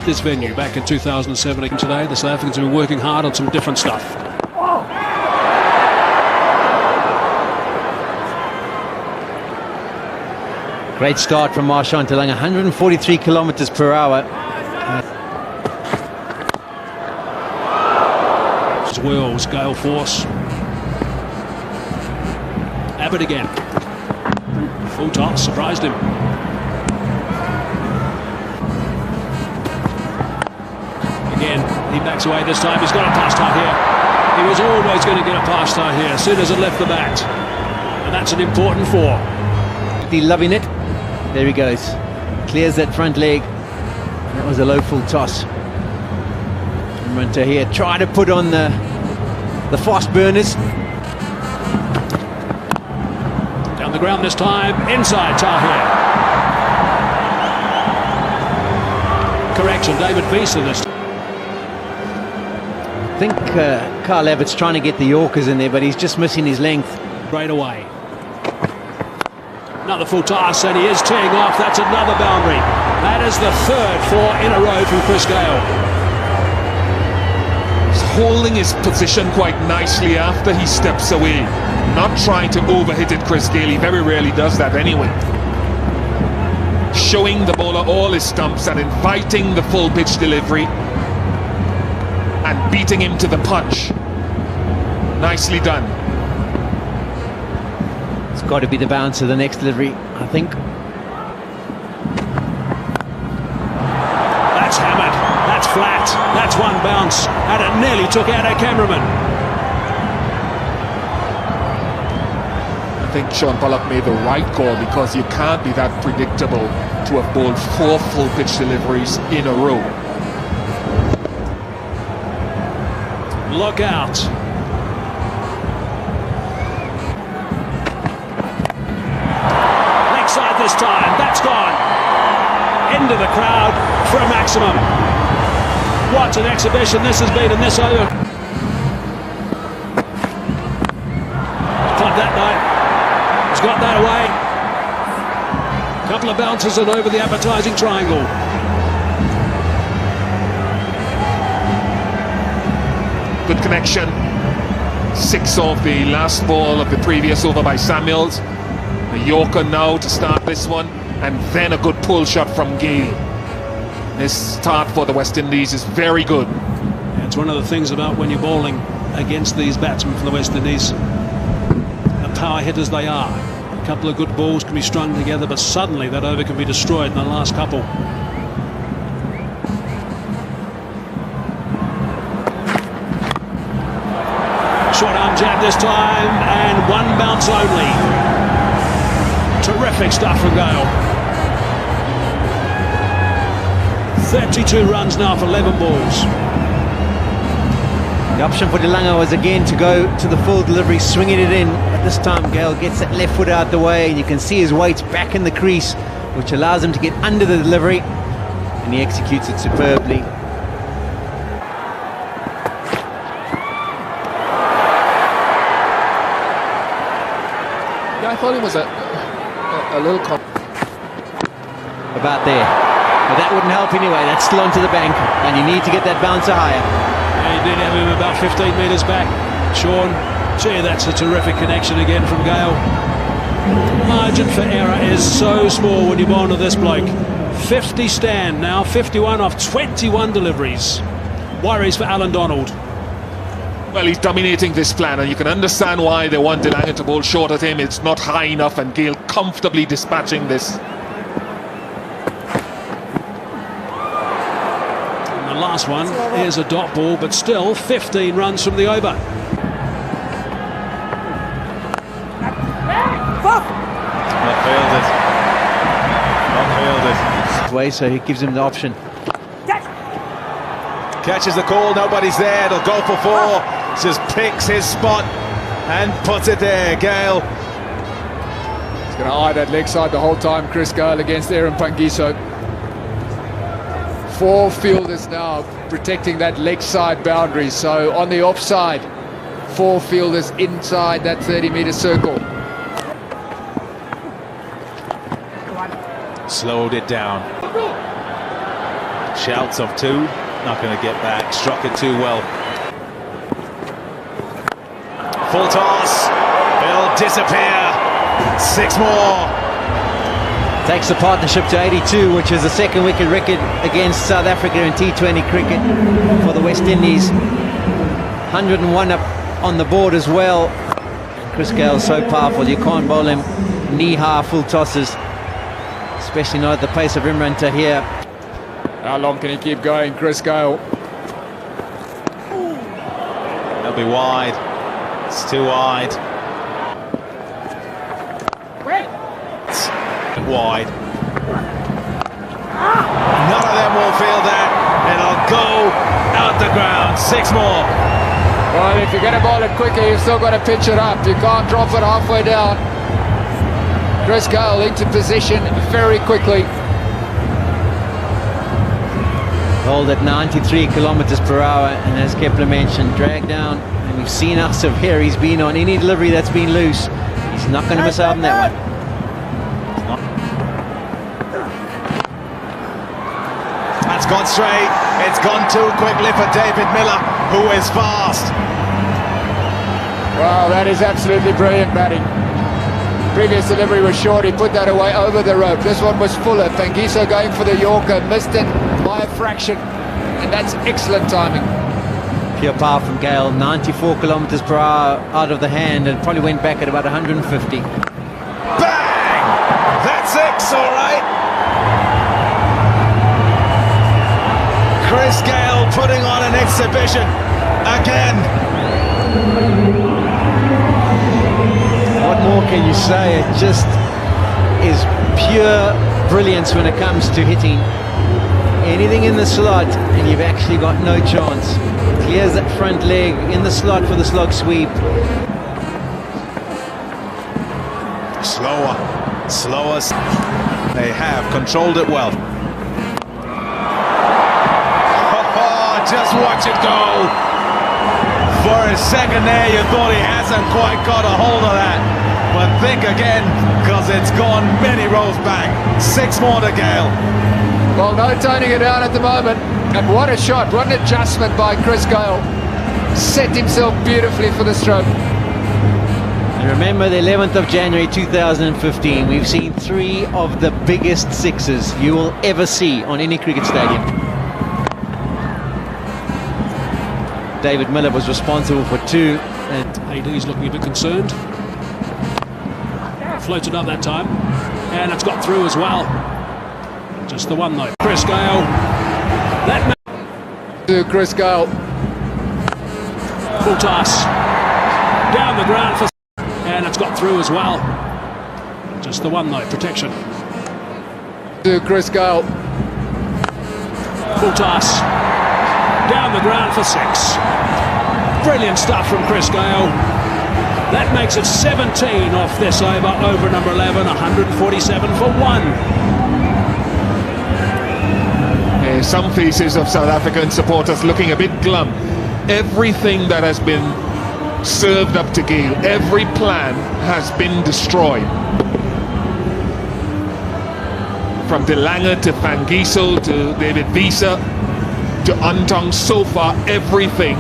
This venue back in 2007. Today, the South Africans have been working hard on some different stuff. Great start from Marshawn Talang, 143 kilometers per hour. Whirls, Gayle force. Abbott again. Full toss, surprised him. Again, he backs away this time. He's got a pass out here. He was always going to get a pass out here as soon as it left the bat. And that's an important four. Loving it. There he goes. Clears that front leg. That was a low full toss. Runter here, try to put on the fast burners. Down the ground this time, inside Tahir. Correction, David Visa this time. I think Carl Abbott's trying to get the Yorkers in there, but he's just missing his length. Straight away. Another full toss, and he is teeing off. That's another boundary. That is the third four in a row from Chris Gayle. Holding his position quite nicely after he steps away, not trying to overhit it. Chris Gayle, he very rarely does that anyway. Showing the bowler all his stumps and inviting the full pitch delivery and beating him to the punch. Nicely done. It's got to be the bounce of the next delivery, I think. That's hammered. That's flat. That's one bounce. And it nearly took out our cameraman. I think Sean Pollock made the right call, because you can't be that predictable to have bowled 4 full pitch deliveries in a row. Look out. Leg side this time. That's gone. Into the crowd for a maximum. What an exhibition this has been in this over. Clubbed that night. He's got that away. Couple of bounces and over the advertising triangle. Good connection. 6 off the last ball of the previous over by Samuels. The Yorker now to start this one, and then a good pull shot from Gayle. This start for the West Indies is very good. Yeah, it's one of the things about when you're bowling against these batsmen from the West Indies, the power hitters they are. A couple of good balls can be strung together, but suddenly that over can be destroyed in the last couple. Short arm jab this time, and one bounce only. Terrific stuff from Gayle. 32 runs now for 11 balls. The option for Delanga was again to go to the full delivery, swinging it in. But this time Gayle gets that left foot out the way, and you can see his weight back in the crease, which allows him to get under the delivery, and he executes it superbly. Yeah, I thought it was a little... About there. But that wouldn't help anyway. That's still onto the bank, and you need to get that bouncer higher. Yeah, you did have him about 15 metres back. Sean, gee, that's a terrific connection again from Gayle. Margin for error is so small when you bowl to this bloke. 50 stand now, 51 off 21 deliveries. Worries for Alan Donald. Well, he's dominating this plan, and you can understand why they want Delanga to bowl short at him. It's not high enough, and Gayle comfortably dispatching this. And the last one is a dot ball, but still 15 runs from the over. Not fielded. Not fielded. Way, so he gives him the option. Catches the call, nobody's there, they'll go for 4. Just picks his spot and puts it there. Gayle. He's going to eye that leg side the whole time, Chris Gayle, against Aaron Pangiso. 4 fielders now protecting that leg side boundary. So on the offside, 4 fielders inside that 30-meter circle. Slowed it down. Shouts of two, not going to get back, struck it too well. Full toss, it'll disappear. 6 more. Takes the partnership to 82, which is the second wicket record against South Africa in T20 cricket for the West Indies. 101 up on the board as well. Chris Gayle's so powerful, you can't bowl him knee-high full tosses, especially not at the pace of Imran Tahir. How long can he keep going, Chris Gayle? They'll be wide. It's too wide. Wide. None of them will feel that. It'll go out the ground. 6 more. Well, if you're going to bowl it quicker, you've still got to pitch it up. You can't drop it halfway down. Chris Gayle into position very quickly. Bowled at 93 kilometers per hour, and as Kepler mentioned, dragged down. And we've seen how severe he's been on any delivery that's been loose. He's not going to miss out on that one. That's gone straight. It's gone too quickly for David Miller, who is fast. Wow, that is absolutely brilliant batting. Previous delivery was short, he put that away over the rope. This one was fuller. Pangiso going for the Yorker, missed it by a fraction, and that's excellent timing. Pure power from Gayle, 94 kilometers per hour out of the hand, and probably went back at about 150. Bang! That's 6, all right. Chris Gayle putting on an exhibition again. What more can you say? It just is pure brilliance when it comes to hitting anything in the slot, and you've actually got no chance. Clears that front leg in the slot for the slog sweep. Slower. They have controlled it well. Just watch it go. For a second there, you thought he hasn't quite got a hold of that. But think again, because it's gone many rows back. 6 more to Gayle. Well, no toning it down at the moment. And what a shot, what an adjustment by Chris Gayle. Set himself beautifully for the stroke. And remember, the 11th of January 2015, we've seen 3 of the biggest sixes you will ever see on any cricket stadium. David Miller was responsible for 2. And AD's looking a bit concerned. Floated up that time, and it's got through as well. Just the one though. Chris Gayle. That To Chris Gayle. full toss. Down the ground for, and it's got through as well. Just the one though. Protection. To Chris Gayle. Full toss. Down the ground for 6. Brilliant stuff from Chris Gayle. That makes it 17 off this over number 11, 147 for 1. Some faces of South African supporters looking a bit glum. Everything that has been served up to Gayle, every plan has been destroyed. From De Lange to Pangiso to David Visa to Antong, so far everything